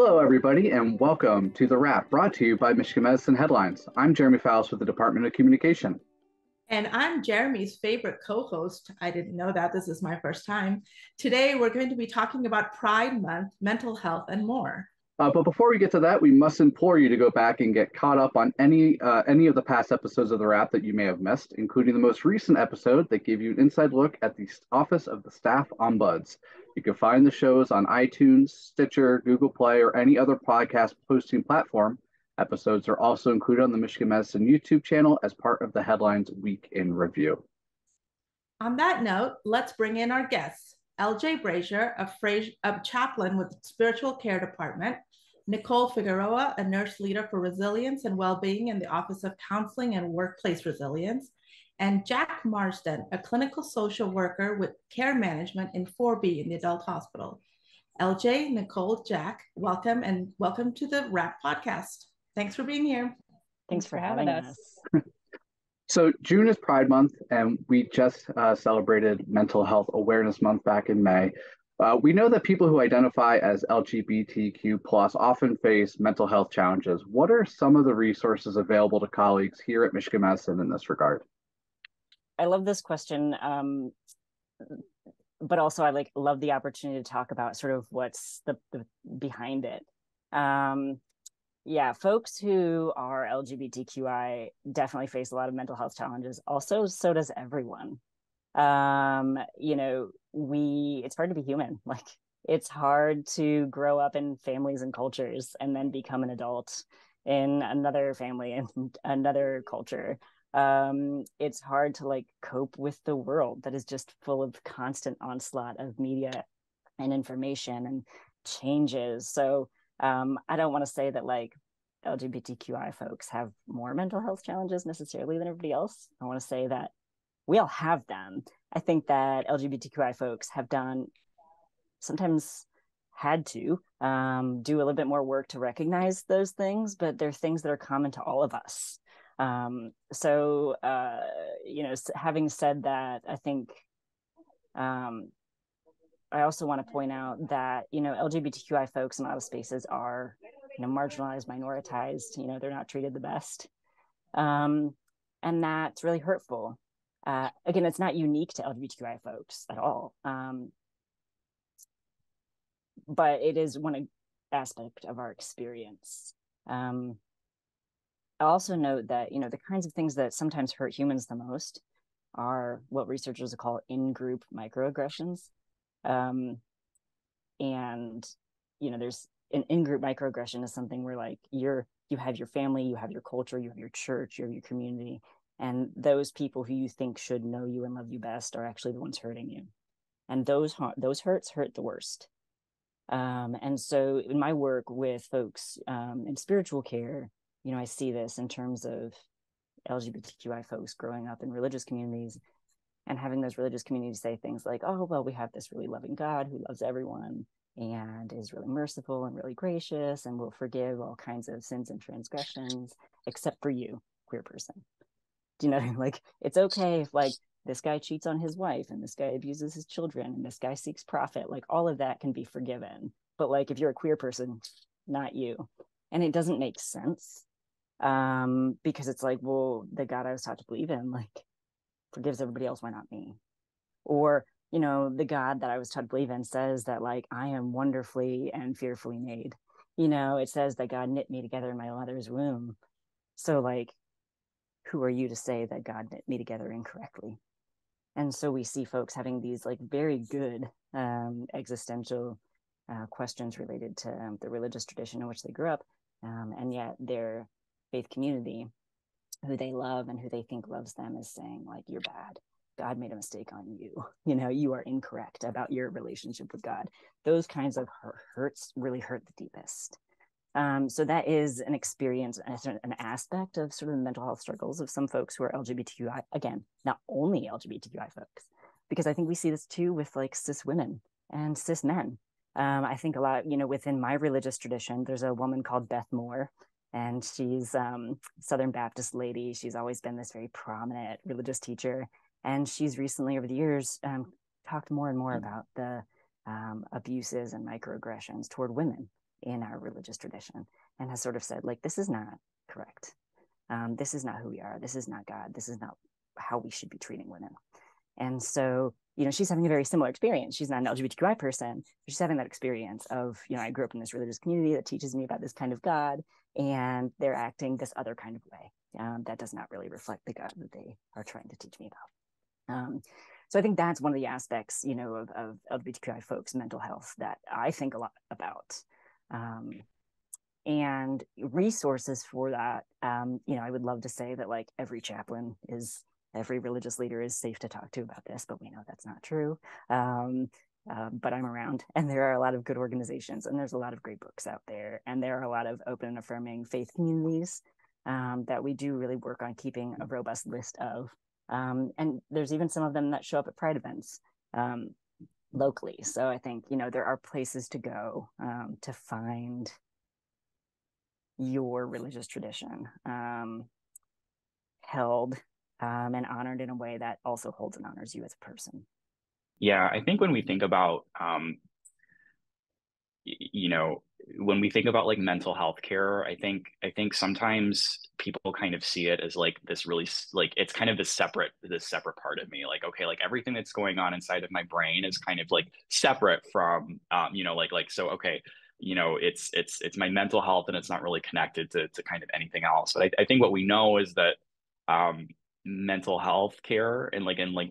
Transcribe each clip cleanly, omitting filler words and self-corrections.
Hello, everybody, and welcome to The Wrap, brought to you by Michigan Medicine Headlines. I'm Jeremy Fowles with the Department of Communication. And I'm Jeremy's favorite co host. I didn't know that. This is my first time. Today, we're going to be talking about Pride Month, mental health, and more. But before we get to that, we must implore you to go back and get caught up on any of the past episodes of The Wrap that you may have missed, including the most recent episode that gave you an inside look at the Office of the Staff Ombuds. You can find the shows on iTunes, Stitcher, Google Play, or any other podcast posting platform. Episodes are also included on the Michigan Medicine YouTube channel as part of the Headlines Week in Review. On that note, let's bring in our guests. LJ Brazier, a chaplain with the Spiritual Care Department, Nicole Figueroa, a nurse leader for resilience and well-being in the Office of Counseling and Workplace Resilience, and Jack Marsden, a clinical social worker with care management in 4B in the adult hospital. LJ, Nicole, Jack, welcome to the Wrap podcast. Thanks for being here. Thanks for having us. So June is Pride Month, and we just celebrated Mental Health Awareness Month back in May. We know that people who identify as LGBTQ plus often face mental health challenges. What are some of the resources available to colleagues here at Michigan Medicine in this regard? I love this question, but also I love the opportunity to talk about sort of what's the behind it. Yeah, folks who are LGBTQI definitely face a lot of mental health challenges. Also, so does everyone. It's hard to be human. Like, it's hard to grow up in families and cultures and then become an adult in another family and another culture. It's hard to cope with the world that is just full of constant onslaught of media and information and changes. So I don't want to say that LGBTQI folks have more mental health challenges necessarily than everybody else. I want to say that we all have them. I think that LGBTQI folks have sometimes had to do a little bit more work to recognize those things, but they're things that are common to all of us. Having said that, I think I also want to point out that, LGBTQI folks in a lot of spaces are, marginalized, minoritized, they're not treated the best. And that's really hurtful. Again, it's not unique to LGBTQI folks at all. But it is one aspect of our experience. I also note that, the kinds of things that sometimes hurt humans the most are what researchers call in-group microaggressions. There's an in-group microaggression is something where you have your family, you have your culture, you have your church, you have your community, and those people who you think should know you and love you best are actually the ones hurting you. And those hurts hurt the worst. And so in my work with folks in spiritual care, I see this in terms of LGBTQI folks growing up in religious communities and having those religious communities say things like, oh, well, we have this really loving God who loves everyone and is really merciful and really gracious and will forgive all kinds of sins and transgressions, except for you, queer person. Do you know, it's okay if this guy cheats on his wife and this guy abuses his children and this guy seeks profit, all of that can be forgiven. But if you're a queer person, not you. And it doesn't make sense because it's well, the God I was taught to believe in, forgives everybody else, why not me? Or, the God that I was taught to believe in says that I am wonderfully and fearfully made. It says that God knit me together in my mother's womb. So who are you to say that God knit me together incorrectly? And so we see folks having these very good existential questions related to the religious tradition in which they grew up, and yet their faith community, who they love and who they think loves them, is saying you're bad. God made a mistake on you. You are incorrect about your relationship with God. Those kinds of hurts really hurt the deepest. So that is an experience, an aspect of sort of the mental health struggles of some folks who are LGBTQI. Again, not only LGBTQI folks, because I think we see this too with cis women and cis men. I think a lot, within my religious tradition, there's a woman called Beth Moore, and she's Southern Baptist lady. She's always been this very prominent religious teacher. And she's recently, over the years, talked more and more about the abuses and microaggressions toward women in our religious tradition and has sort of said, like, this is not correct. This is not who we are. This is not God. This is not how we should be treating women. And so, you know, she's having a very similar experience. She's not an LGBTQI person, but she's having that experience of, you know, I grew up in this religious community that teaches me about this kind of God, and they're acting this other kind of way that does not really reflect the God that they are trying to teach me about. So I think that's one of the aspects, you know, of LGBTQI folks' mental health that I think a lot about. And resources for that, you know, I would love to say that like every chaplain is, every religious leader is safe to talk to about this, but we know that's not true. But I'm around, and there are a lot of good organizations, and there's a lot of great books out there, and there are a lot of open and affirming faith communities that we do really work on keeping a robust list of. And there's even some of them that show up at Pride events locally. So I think, you know, there are places to go to find your religious tradition held and honored in a way that also holds and honors you as a person. Yeah, I think when we think about, you know, when we think about like mental health care, I think sometimes people kind of see it as like this really like it's kind of this separate part of me. Like, okay, like everything that's going on inside of my brain is kind of like separate from, you know, like so okay, you know, it's my mental health, and it's not really connected to kind of anything else. But I think what we know is that mental health care and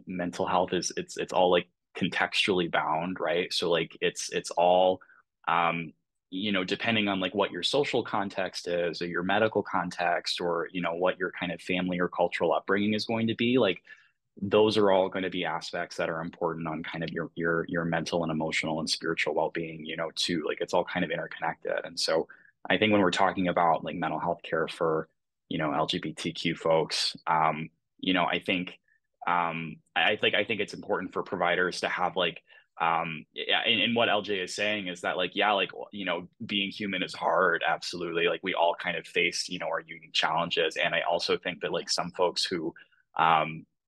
mental health is it's all like contextually bound, right? So like it's all you know, depending on like what your social context is or your medical context, or you know what your kind of family or cultural upbringing is going to be, like those are all going to be aspects that are important on kind of your mental and emotional and spiritual well-being, you know, too. Like it's all kind of interconnected. And so I think when we're talking about like mental health care for, you know, LGBTQ folks, you know, I think it's important for providers to have like and what LJ is saying is that like, yeah, like, you know, being human is hard. Absolutely. Like we all kind of face, you know, our unique challenges. And I also think that like some folks who,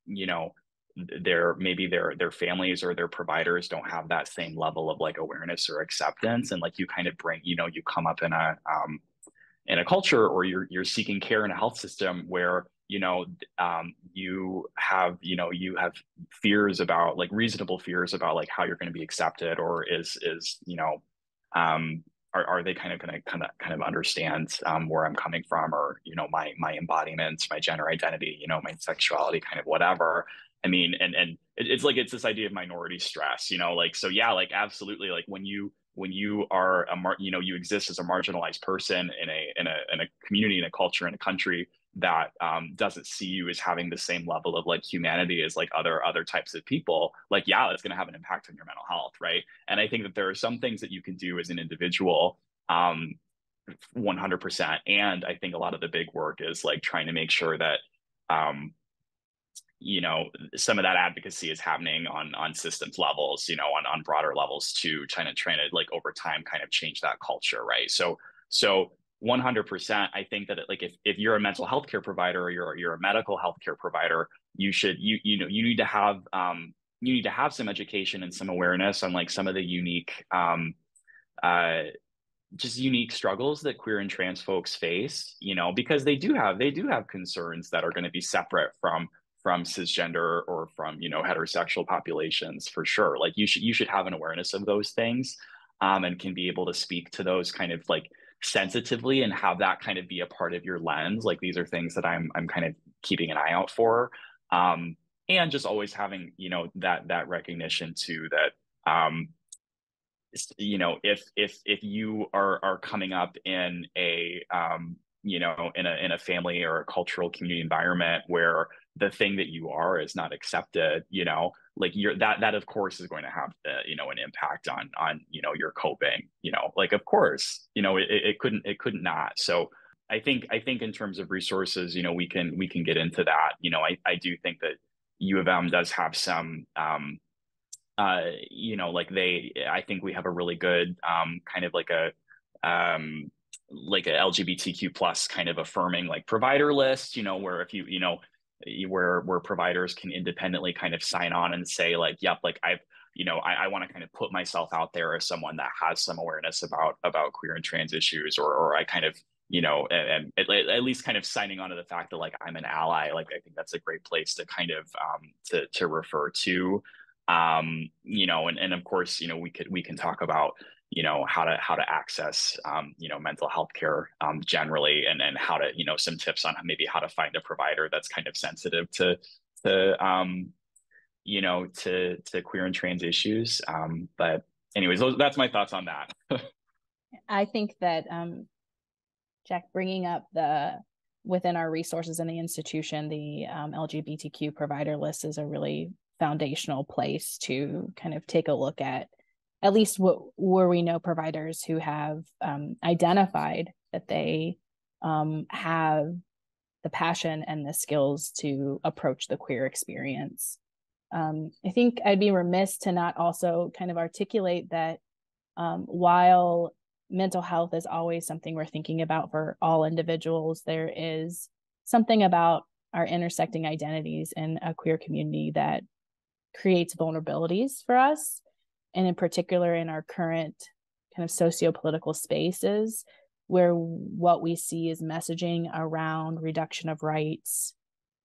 you know, their families or their providers don't have that same level of like awareness or acceptance. And like you kind of bring, you know, you come up in a culture, or you're seeking care in a health system where, you know, you have fears about like reasonable fears about like how you're going to be accepted, or is you know, are they kind of understand where I'm coming from, or you know, my embodiment, my gender identity, you know, my sexuality, kind of whatever. I mean, and it's like it's this idea of minority stress, you know, like so yeah, like absolutely, like when you are you know, you exist as a marginalized person in a community, in a culture, in a country that doesn't see you as having the same level of like humanity as like other types of people, like yeah, that's going to have an impact on your mental health, right? And I think that there are some things that you can do as an individual 100%, and I think a lot of the big work is like trying to make sure that you know, some of that advocacy is happening on systems levels, you know, on broader levels too, trying to like over time kind of change that culture, right? So 100%, I think that like if you're a mental health care provider, or you're a medical health care provider, you should you need to have some education and some awareness on like some of the unique just unique struggles that queer and trans folks face, you know, because they do have concerns that are going to be separate from cisgender or from, you know, heterosexual populations, for sure. Like you should have an awareness of those things, and can be able to speak to those kind of like sensitively, and have that kind of be a part of your lens. Like these are things that I'm kind of keeping an eye out for, and just always having, you know, that recognition too, that you know, if you are coming up in a you know, in a family or a cultural community environment where the thing that you are is not accepted, you know, like that of course is going to have you know, an impact on you know, your coping, you know, like of course, you know, it couldn't not. So I think in terms of resources, you know, we can get into that. You know, I do think that U of M does have some you know, I think we have a really good kind of like a LGBTQ plus kind of affirming like provider list, you know, where if you know, where providers can independently kind of sign on and say like, yep, like I want to kind of put myself out there as someone that has some awareness about queer and trans issues, or I kind of, and at least kind of signing on to the fact that like I'm an ally. Like, I think that's a great place to kind of to refer to, and of course, we can talk about, how to access, mental health care generally, and how to, some tips on maybe how to find a provider that's kind of sensitive to to queer and trans issues. But anyways, that's my thoughts on that. I think that Jack, bringing up within our resources in the institution, the LGBTQ provider list is a really foundational place to kind of take a look at least where we know providers who have identified that they have the passion and the skills to approach the queer experience. I think I'd be remiss to not also kind of articulate that while mental health is always something we're thinking about for all individuals, there is something about our intersecting identities in a queer community that creates vulnerabilities for us. And in particular, in our current kind of socio-political spaces, where what we see is messaging around reduction of rights,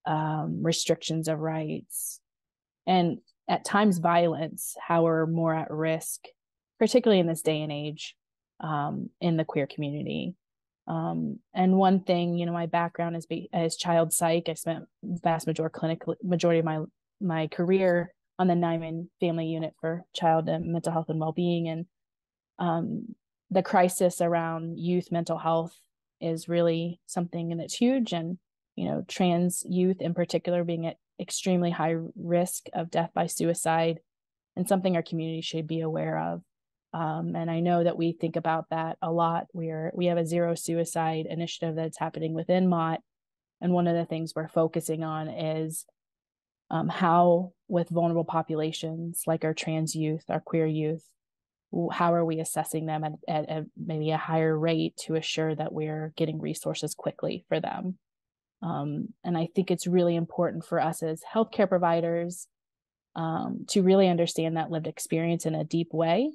restrictions of rights, and at times violence, how we're more at risk, particularly in this day and age, in the queer community. And one thing, my background as child psych, I spent vast majority of my career on the Nyman Family Unit for Child and Mental Health and Wellbeing. And the crisis around youth mental health is really something that's huge. And, trans youth in particular being at extremely high risk of death by suicide, and something our community should be aware of. And I know that we think about that a lot. We have a zero suicide initiative that's happening within Mott. And one of the things we're focusing on is how, with vulnerable populations like our trans youth, our queer youth, how are we assessing them at maybe a higher rate to assure that we're getting resources quickly for them. And I think it's really important for us as healthcare providers to really understand that lived experience in a deep way,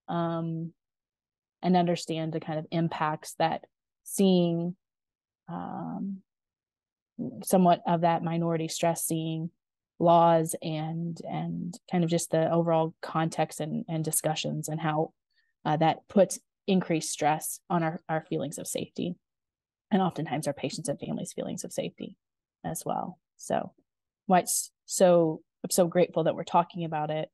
and understand the kind of impacts that seeing somewhat of that minority stress, seeing laws and kind of just the overall context and discussions, and how that puts increased stress on our feelings of safety, and oftentimes our patients and families' feelings of safety as well. So why it's I'm so grateful that we're talking about it,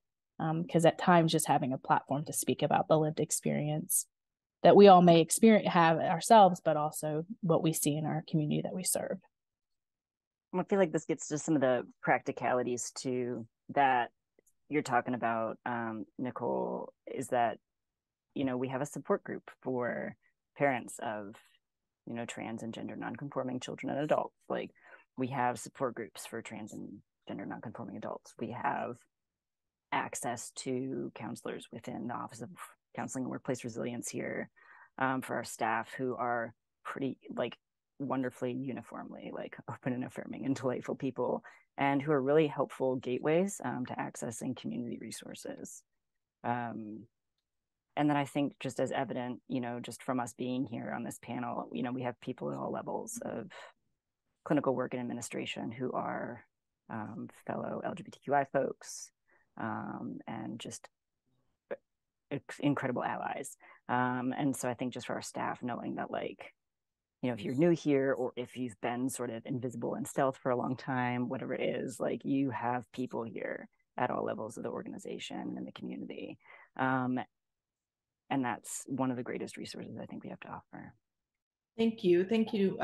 because at times just having a platform to speak about the lived experience that we all may have ourselves, but also what we see in our community that we serve. I feel like this gets to some of the practicalities too that you're talking about, Nicole, is that, we have a support group for parents of, trans and gender nonconforming children and adults. Like, we have support groups for trans and gender nonconforming adults. We have access to counselors within the Office of Counseling and Workplace Resilience here, for our staff, who are pretty wonderfully uniformly open and affirming and delightful people, and who are really helpful gateways to accessing community resources. And then I think, just as evident, just from us being here on this panel, we have people at all levels of clinical work and administration who are fellow LGBTQI folks, and just incredible allies. And so I think just for our staff, knowing that if you're new here, or if you've been sort of invisible in stealth for a long time, whatever it is, you have people here at all levels of the organization and the community. And that's one of the greatest resources I think we have to offer. Thank you. Thank you.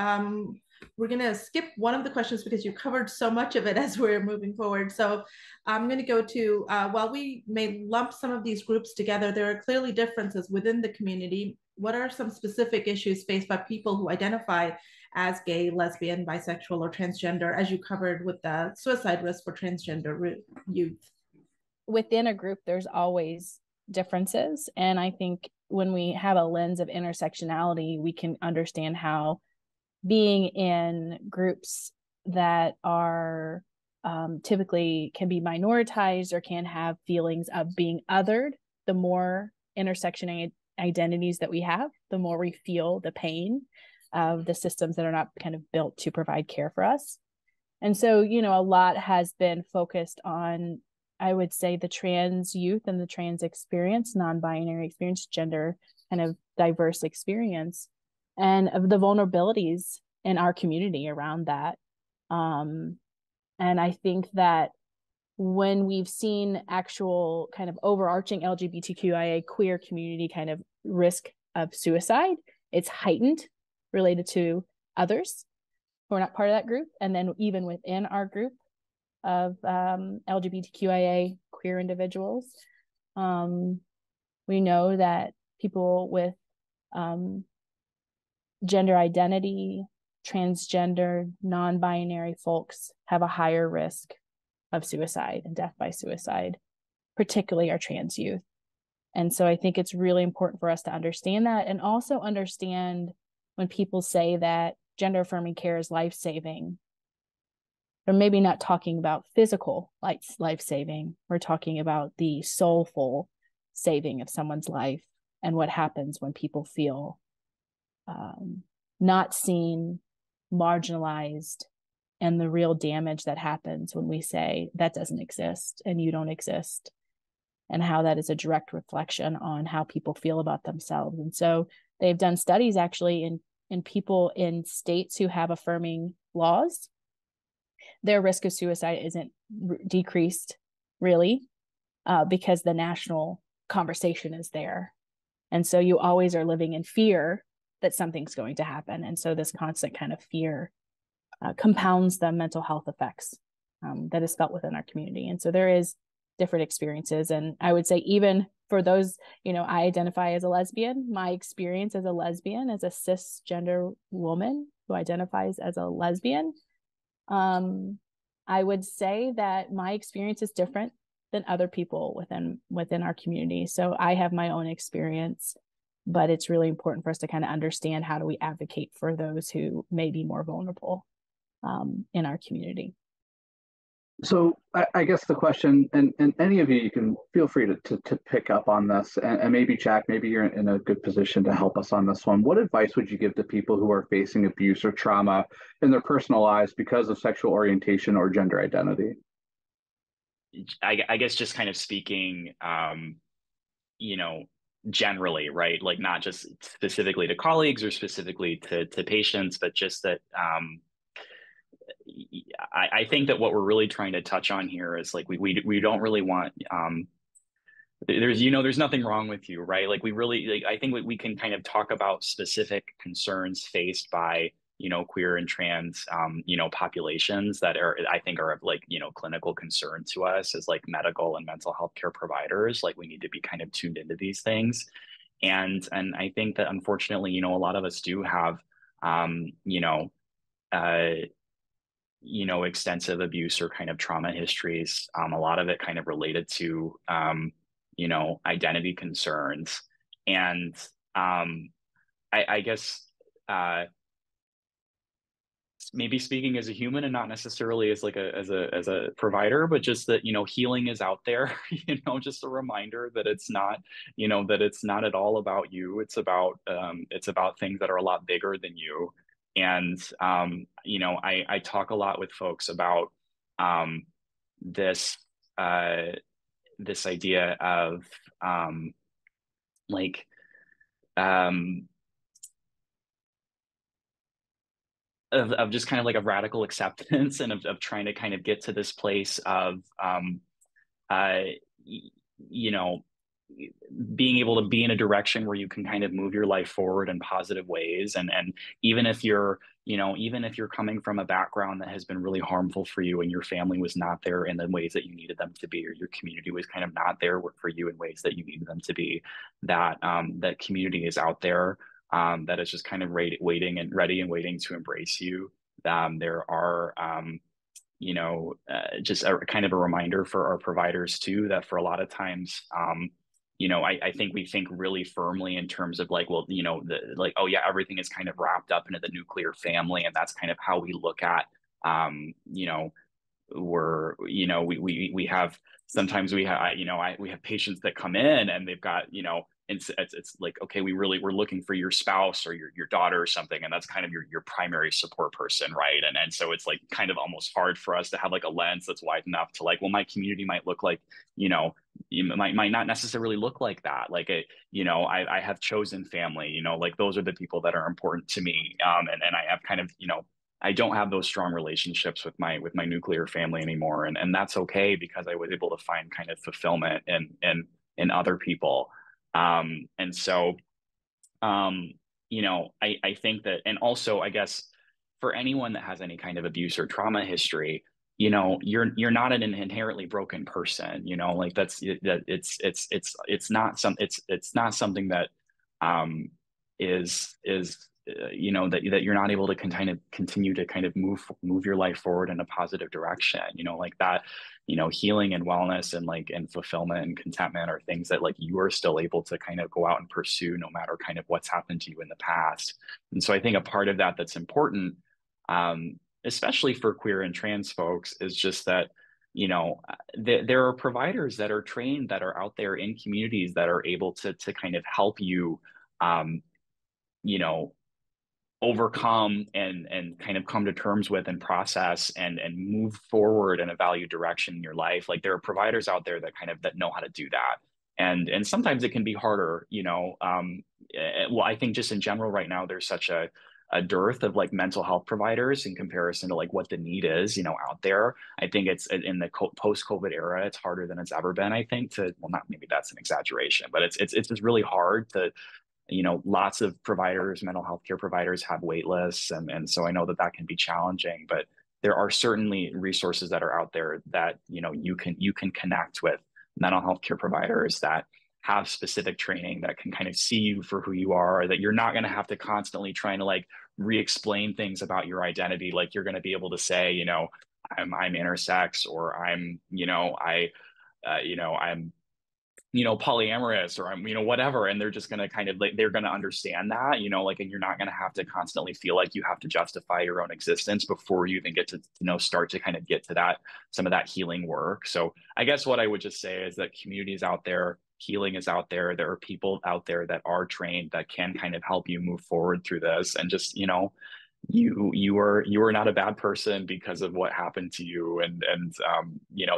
We're going to skip one of the questions because you covered so much of it as we're moving forward. So I'm going to go to, while we may lump some of these groups together, there are clearly differences within the community. What are some specific issues faced by people who identify as gay, lesbian, bisexual, or transgender, as you covered with the suicide risk for transgender youth? Within a group, there's always differences. And I think when we have a lens of intersectionality, we can understand how being in groups that are typically can be minoritized or can have feelings of being othered. The more intersection identities that we have, the more we feel the pain of the systems that are not kind of built to provide care for us. And so, a lot has been focused on, I would say, the trans youth and the trans experience, non-binary experience, gender kind of diverse experience, and of the vulnerabilities in our community around that. And I think that when we've seen actual kind of overarching LGBTQIA queer community kind of risk of suicide, it's heightened related to others who are not part of that group. And then even within our group of LGBTQIA queer individuals, we know that people with gender identity, transgender, non-binary folks have a higher risk of suicide and death by suicide, particularly our trans youth. And so I think it's really important for us to understand that, and also understand when people say that gender affirming care is life-saving, they're maybe not talking about physical life-saving. We're talking about the soulful saving of someone's life, and what happens when people feel not seen, marginalized, and the real damage that happens when we say that doesn't exist and you don't exist, and how that is a direct reflection on how people feel about themselves. And so they've done studies actually in people in states who have affirming laws. Their risk of suicide isn't decreased really because the national conversation is there. And so you always are living in fear that something's going to happen. And so this constant kind of fear compounds the mental health effects that is felt within our community. And so there is different experiences. And I would say even for those, I identify as a lesbian, my experience as a lesbian, as a cisgender woman who identifies as a lesbian, I would say that my experience is different than other people within our community. So I have my own experience, but it's really important for us to kind of understand, how do we advocate for those who may be more vulnerable in our community. So I guess the question, and any of you can feel free to pick up on this, and maybe Jack, maybe you're in a good position to help us on this one. What advice would you give to people who are facing abuse or trauma in their personal lives because of sexual orientation or gender identity? I guess just kind of speaking, generally, right? Like not just specifically to colleagues or specifically to patients, but just that I think that what we're really trying to touch on here is like we don't really want there's nothing wrong with you, right? Like we really like, I think we can kind of talk about specific concerns faced by queer and trans populations that I think are of like clinical concern to us as like medical and mental health care providers. Like we need to be kind of tuned into these things, and I think that unfortunately a lot of us do have extensive abuse or kind of trauma histories, a lot of it kind of related to identity concerns. And I guess maybe speaking as a human and not necessarily as like as a provider, but just that healing is out there. Just a reminder that it's not that it's not at all about you. It's about things that are a lot bigger than you. And I talk a lot with folks about this idea of of just kind of like a radical acceptance, and of trying to kind of get to this place of being able to be in a direction where you can kind of move your life forward in positive ways. And even if you're coming from a background that has been really harmful for you, and your family was not there in the ways that you needed them to be, or your community was kind of not there for you in ways that you needed them to be, that community is out there, that is just kind of waiting and ready and waiting to embrace you. There are just a kind of a reminder for our providers too, that for a lot of times, I think we think really firmly in terms of like, well, oh yeah, everything is kind of wrapped up into the nuclear family. And that's kind of how we look at, we have sometimes we have we have patients that come in and they've got it's like, okay, we're looking for your spouse or your daughter or something, and that's kind of your primary support person, right? And so it's like kind of almost hard for us to have like a lens that's wide enough to like, well, my community might look like, you might not necessarily look like that. Like I have chosen family, like those are the people that are important to me. And I have kind of, I don't have those strong relationships with my nuclear family anymore. And that's okay, because I was able to find kind of fulfillment in other people. And so, I think that, and also, I guess, for anyone that has any kind of abuse or trauma history, you're not an inherently broken person, like it's not something that, is that you're not able to kind of continue to kind of move your life forward in a positive direction, like that, healing and wellness and and fulfillment and contentment are things that like you are still able to kind of go out and pursue no matter kind of what's happened to you in the past. And so I think a part of that that's important, especially for queer and trans folks, is just that there are providers that are trained, that are out there in communities, that are able to kind of help you you know overcome and kind of come to terms with and process and move forward in a value direction in your life. Like there are providers out there that know how to do that. And sometimes it can be harder, well, I think just in general right now, there's such a dearth of like mental health providers in comparison to like what the need is, out there. I think it's in the post-COVID era, it's harder than it's ever been, I think, well, not, maybe that's an exaggeration, but it's just really hard to, lots of providers, mental health care providers have wait lists. And so I know that can be challenging, but there are certainly resources that are out there that, you can connect with mental health care providers that have specific training, that can kind of see you for who you are, that you're not going to have to constantly trying to like re-explain things about your identity. Like you're going to be able to say, I'm intersex, or I'm polyamorous, or I'm, whatever. And they're just going to kind of like, they're going to understand that, and you're not going to have to constantly feel like you have to justify your own existence before you even get to, start to kind of get to that, some of that healing work. So I guess what I would just say is that community is out there, healing is out there. There are people out there that are trained, that can kind of help you move forward through this. And just, you are not a bad person because of what happened to you, and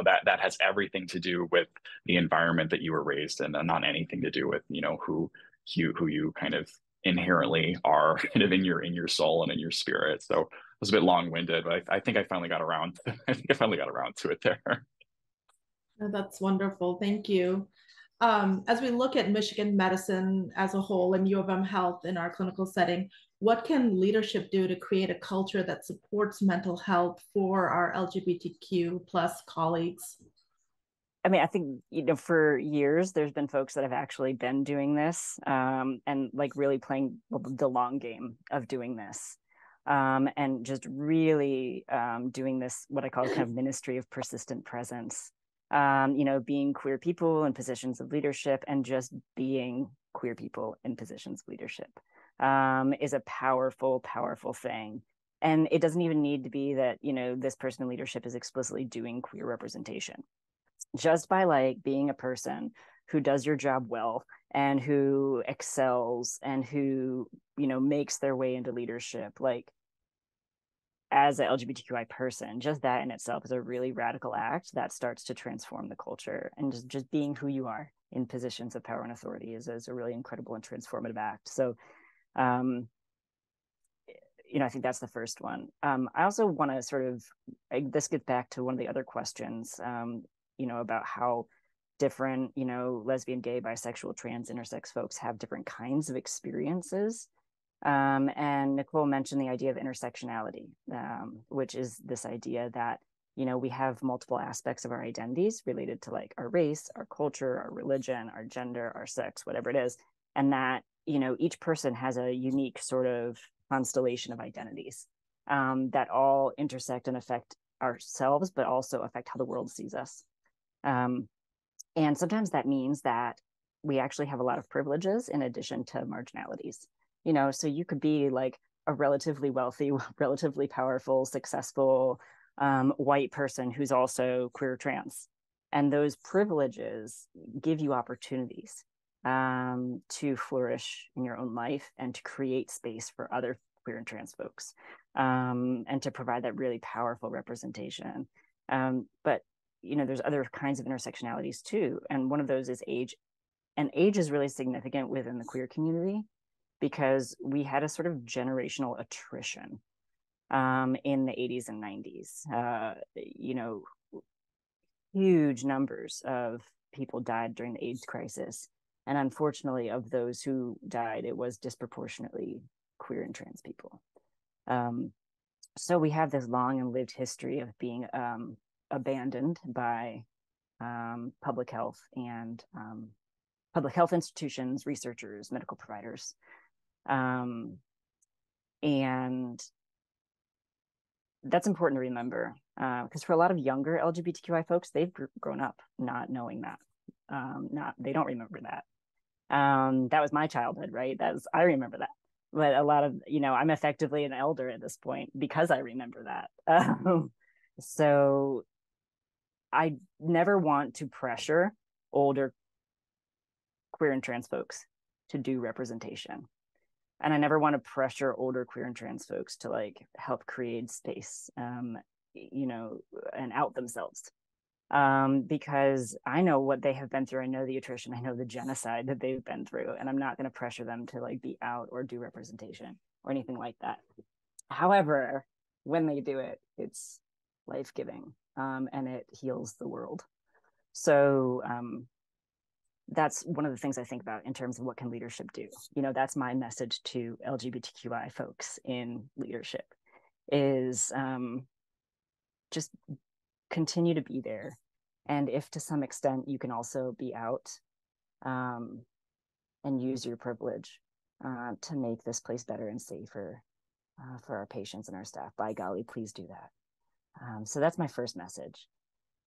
that has everything to do with the environment that you were raised in, and not anything to do with who you kind of inherently are, kind of in your soul and in your spirit. So it was a bit long-winded, but I think I finally got around to it there. Oh, that's wonderful, thank you. As we look at Michigan medicine as a whole and U of M Health in our clinical setting, what can leadership do to create a culture that supports mental health for our LGBTQ plus colleagues? I mean, I think, for years, there's been folks that have actually been doing this, and like really playing the long game of doing this, and just really doing this, what I call kind of ministry of persistent presence. Being queer people in positions of leadership, and just being queer people in positions of leadership is a powerful, powerful thing. And it doesn't even need to be that, this person in leadership is explicitly doing queer representation. Just by like being a person who does your job well, and who excels, and who, makes their way into leadership, like as an LGBTQI person, just that in itself is a really radical act that starts to transform the culture. And just being who you are in positions of power and authority is a really incredible and transformative act. So, I think that's the first one. I also want to sort of, this gets back to one of the other questions, about how different, lesbian, gay, bisexual, trans, intersex folks have different kinds of experiences. And Nicole mentioned the idea of intersectionality, which is this idea that, we have multiple aspects of our identities related to like our race, our culture, our religion, our gender, our sex, whatever it is. And that, each person has a unique sort of constellation of identities that all intersect and affect ourselves, but also affect how the world sees us. And sometimes that means that we actually have a lot of privileges in addition to marginalities. So you could be like a relatively wealthy, relatively powerful, successful, white person who's also queer or trans. And those privileges give you opportunities to flourish in your own life and to create space for other queer and trans folks, and to provide that really powerful representation. But there's other kinds of intersectionalities too. And one of those is age. And age is really significant within the queer community because we had a sort of generational attrition in the 80s and 90s. Huge numbers of people died during the AIDS crisis. And unfortunately, of those who died, it was disproportionately queer and trans people. So we have this long and lived history of being abandoned by public health and public health institutions, researchers, medical providers. And that's important to remember because for a lot of younger LGBTQI folks, they've grown up not knowing that. They don't remember that. That was my childhood, right? I remember that. But a lot of, I'm effectively an elder at this point because I remember that. So I never want to pressure older queer and trans folks to do representation. And I never want to pressure older queer and trans folks to help create space, and out themselves. Because I know what they have been through. I know the attrition, I know the genocide that they've been through, and I'm not going to pressure them to be out or do representation or anything like that. However, when they do it, it's life-giving, and it heals the world. So that's one of the things I think about in terms of what can leadership do. That's my message to LGBTQI folks in leadership is just continue to be there. And if to some extent you can also be out and use your privilege to make this place better and safer for our patients and our staff, by golly, please do that. So that's my first message.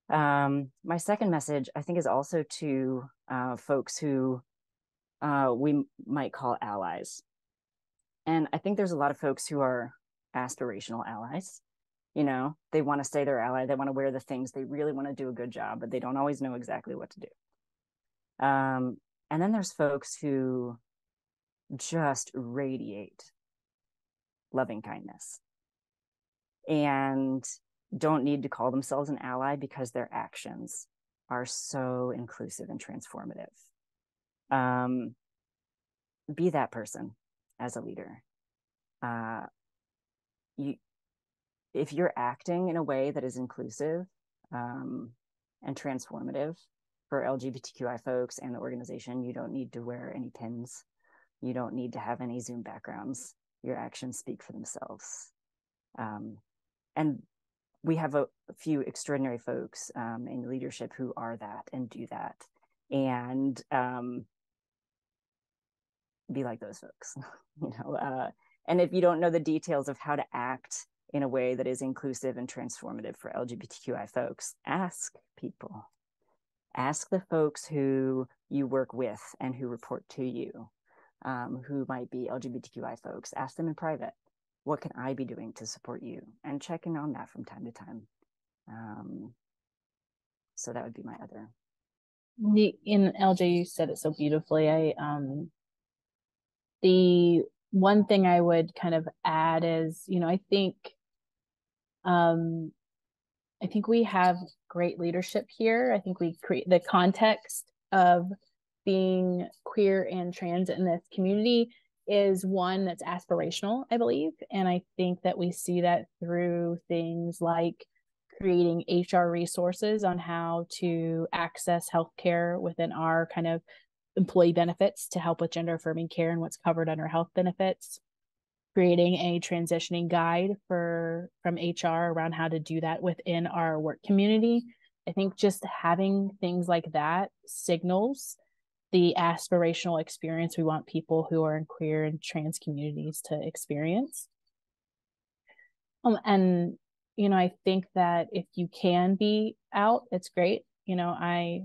My second message, I think, is also to folks who we might call allies. And I think there's a lot of folks who are aspirational allies. They want to say they're ally. They want to wear the things. They really want to do a good job, but they don't always know exactly what to do. And then there's folks who just radiate loving kindness and don't need to call themselves an ally because their actions are so inclusive and transformative. Be that person as a leader. If you're acting in a way that is inclusive and transformative for LGBTQI folks and the organization, you don't need to wear any pins. You don't need to have any Zoom backgrounds. Your actions speak for themselves. And we have a few extraordinary folks in leadership who are that and do that. And be like those folks, and if you don't know the details of how to act in a way that is inclusive and transformative for LGBTQI folks, ask people. Ask the folks who you work with and who report to you, who might be LGBTQI folks. Ask them in private, what can I be doing to support you? And check in on that from time to time. So that would be my other. In LJ, you said it so beautifully. The one thing I would kind of add is, I think we have great leadership here. I think we create the context of being queer and trans in this community is one that's aspirational, I believe. And I think that we see that through things like creating HR resources on how to access healthcare within our kind of employee benefits to help with gender affirming care and what's covered under health benefits, creating a transitioning guide from HR around how to do that within our work community. I think just having things like that signals the aspirational experience we want people who are in queer and trans communities to experience. And, I think that if you can be out, it's great. I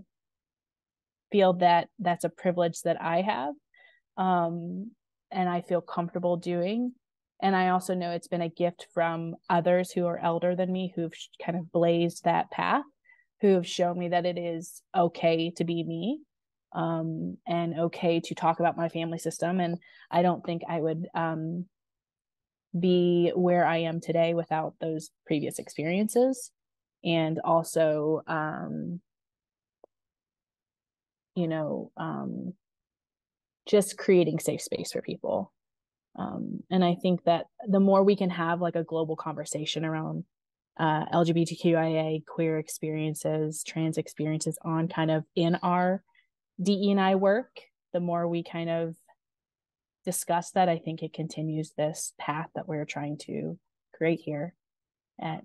feel that that's a privilege that I have, and I feel comfortable doing. And I also know it's been a gift from others who are elder than me, who've kind of blazed that path, who have shown me that it is okay to be me, and okay to talk about my family system. And I don't think I would be where I am today without those previous experiences. And also, just creating safe space for people. And I think that the more we can have like a global conversation around LGBTQIA, queer experiences, trans experiences on kind of in our DE&I work, the more we kind of discuss that, I think it continues this path that we're trying to create here at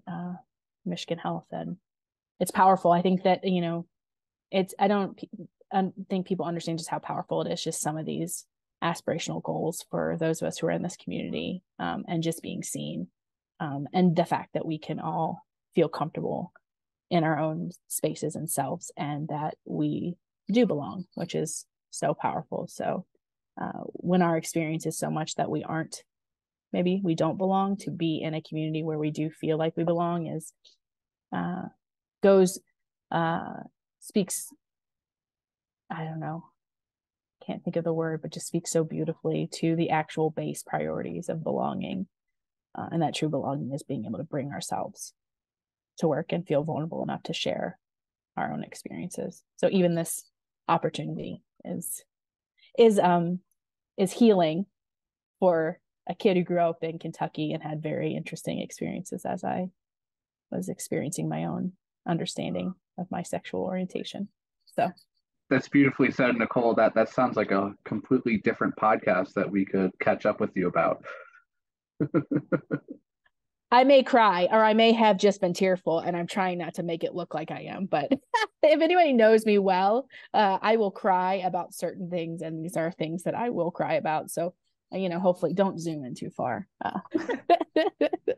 Michigan Health. And it's powerful. I think that, I don't think people understand just how powerful it is, just some of these aspirational goals for those of us who are in this community, and just being seen, and the fact that we can all feel comfortable in our own spaces and selves, and that we do belong, which is so powerful. So when our experience is so much that maybe we don't belong, to be in a community where we do feel like we belong speaks, I don't know, can't think of the word, but just speaks so beautifully to the actual base priorities of belonging. And that true belonging is being able to bring ourselves to work and feel vulnerable enough to share our own experiences. So even this opportunity is healing for a kid who grew up in Kentucky and had very interesting experiences as I was experiencing my own understanding of my sexual orientation. So that's beautifully said, Nicole. That sounds like a completely different podcast that we could catch up with you about. I may cry, or I may have just been tearful, and I'm trying not to make it look like I am. But if anybody knows me well, I will cry about certain things, and these are things that I will cry about. So, hopefully don't zoom in too far.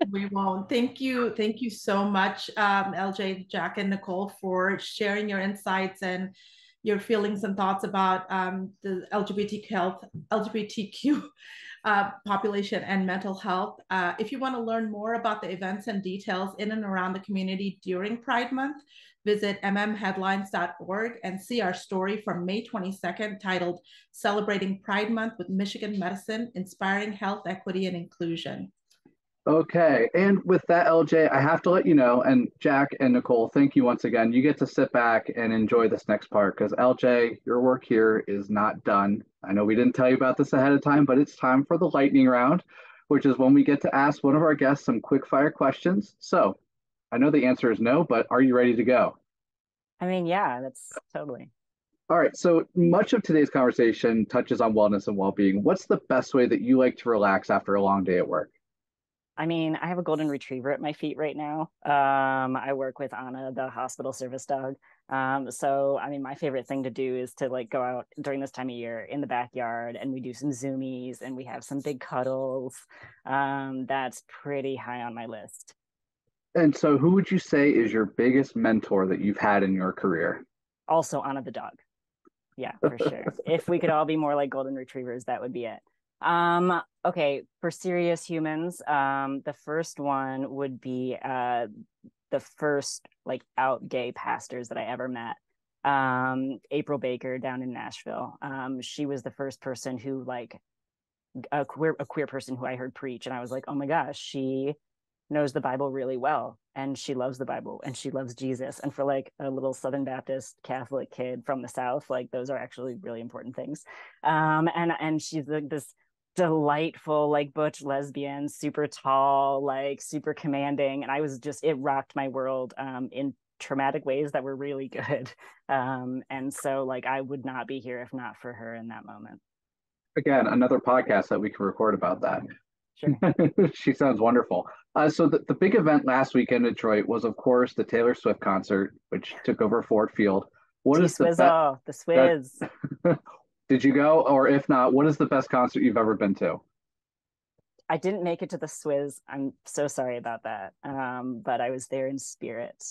We won't. Thank you. Thank you so much, LJ, Jack, and Nicole, for sharing your insights and your feelings and thoughts about the LGBTQ population and mental health. If you want to learn more about the events and details in and around the community during Pride Month, visit mmheadlines.org and see our story from May 22nd titled Celebrating Pride Month with Michigan Medicine, Inspiring Health, Equity, and Inclusion. Okay, and with that, LJ, I have to let you know, and Jack and Nicole, thank you once again. You get to sit back and enjoy this next part, because LJ, your work here is not done. I know we didn't tell you about this ahead of time, but it's time for the lightning round, which is when we get to ask one of our guests some quick fire questions. So I know the answer is no, but are you ready to go? I mean, yeah, that's totally. All right, so much of today's conversation touches on wellness and well-being. What's the best way that you like to relax after a long day at work? I mean, I have a golden retriever at my feet right now. I work with Anna, the hospital service dog. So, I mean, my favorite thing to do is to like go out during this time of year in the backyard, and we do some zoomies and we have some big cuddles. That's pretty high on my list. And so who would you say is your biggest mentor that you've had in your career? Also Anna the dog. Yeah, for sure. If we could all be more like golden retrievers, that would be it. Okay, for serious humans, the first one would be the first like out gay pastors that I ever met. April Baker down in Nashville. She was the first person who like a queer person who I heard preach, and I was like, oh my gosh, she knows the Bible really well, and she loves the Bible, and she loves Jesus. And for like a little Southern Baptist Catholic kid from the South, like those are actually really important things. And she's like this delightful like butch lesbian, super tall, like super commanding, and I was just, it rocked my world in traumatic ways that were really good. And so like I would not be here if not for her in that moment. Again, another podcast that we can record about that. Sure. She sounds wonderful. So the big event last week in Detroit was, of course, the Taylor Swift concert, which took over Ford Field. What is the Swizz? Did you go? Or if not, what is the best concert you've ever been to? I didn't make it to the Swizz. I'm so sorry about that. But I was there in spirit.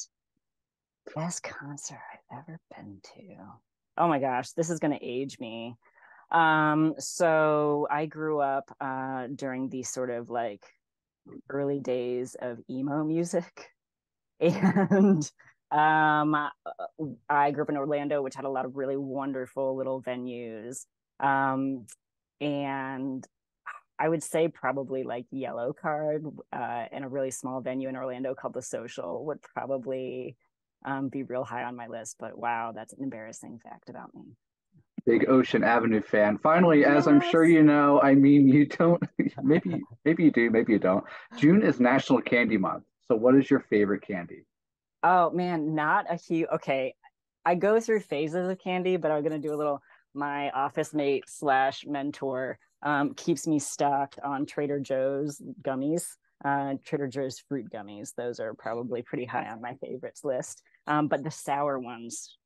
Best concert I've ever been to. Oh my gosh, this is going to age me. So I grew up during the sort of like early days of emo music. And I grew up in Orlando, which had a lot of really wonderful little venues. And I would say probably like Yellow Card in a really small venue in Orlando called The Social would probably be real high on my list. But wow, that's an embarrassing fact about me. Big Ocean Avenue fan. Finally, as I'm sure you know, I mean, you don't, maybe you do, maybe you don't. June is National Candy Month. So what is your favorite candy? Oh man, not a huge, okay. I go through phases of candy, but I'm going to do a little, my office mate / mentor keeps me stocked on Trader Joe's gummies, Trader Joe's fruit gummies. Those are probably pretty high on my favorites list. But the sour ones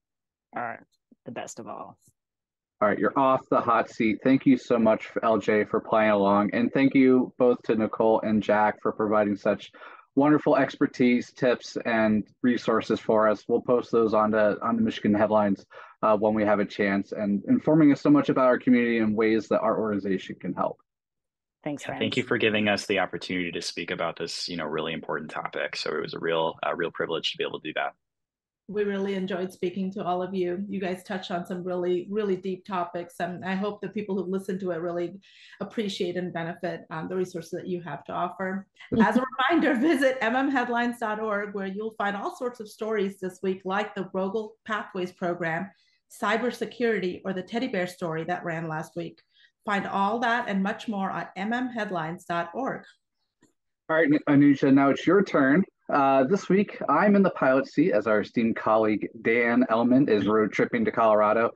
are the best of all. All right, you're off the hot seat. Thank you so much, LJ, for playing along. And thank you both to Nicole and Jack for providing such wonderful expertise, tips, and resources for us. We'll post those on the Michigan Headlines when we have a chance, and informing us so much about our community and ways that our organization can help. Thanks, friends. Thank you for giving us the opportunity to speak about this, really important topic. So it was a real privilege to be able to do that. We really enjoyed speaking to all of you. You guys touched on some really, really deep topics, and I hope the people who listen to it really appreciate and benefit the resources that you have to offer. As a reminder, visit mmheadlines.org, where you'll find all sorts of stories this week, like the Rogel Pathways Program, cybersecurity, or the teddy bear story that ran last week. Find all that and much more at mmheadlines.org. All right, Anusha, now it's your turn. This week, I'm in the pilot seat as our esteemed colleague Dan Ellman is road tripping to Colorado.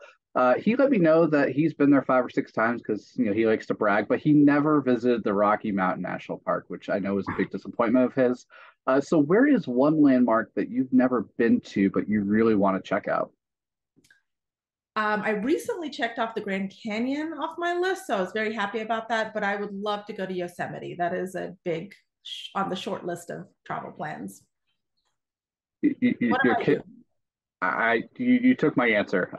He let me know that he's been there 5 or 6 times because he likes to brag, but he never visited the Rocky Mountain National Park, which I know is a big disappointment of his. So where is one landmark that you've never been to, but you really want to check out? I recently checked off the Grand Canyon off my list, so I was very happy about that, but I would love to go to Yosemite. That is a big on the short list of travel plans. What about you? You took my answer.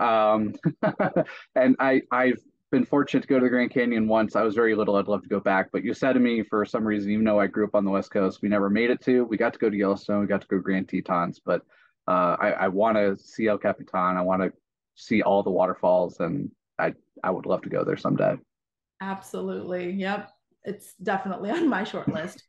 And I've been fortunate to go to the Grand Canyon once. I was very little. I'd love to go back. But Yosemite, for some reason, even though I grew up on the West Coast, we never made it to. We got to go to Yellowstone. We got to go to Grand Tetons. But I want to see El Capitan. I want to see all the waterfalls. And I would love to go there someday. Absolutely. Yep. It's definitely on my short list.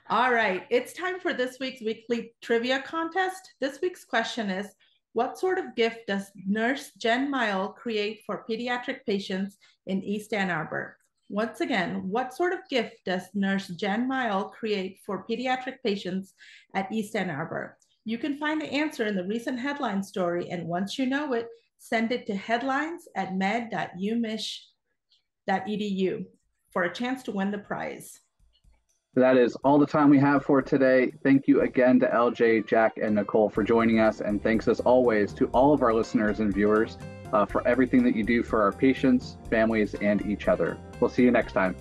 All right, it's time for this week's weekly trivia contest. This week's question is, what sort of gift does nurse Jen Mile create for pediatric patients in East Ann Arbor? Once again, what sort of gift does nurse Jen Mile create for pediatric patients at East Ann Arbor? You can find the answer in the recent headline story, and once you know it, send it to headlines@med.umich.edu for a chance to win the prize. That is all the time we have for today. Thank you again to LJ, Jack, and Nicole for joining us. And thanks as always to all of our listeners and viewers for everything that you do for our patients, families, and each other. We'll see you next time.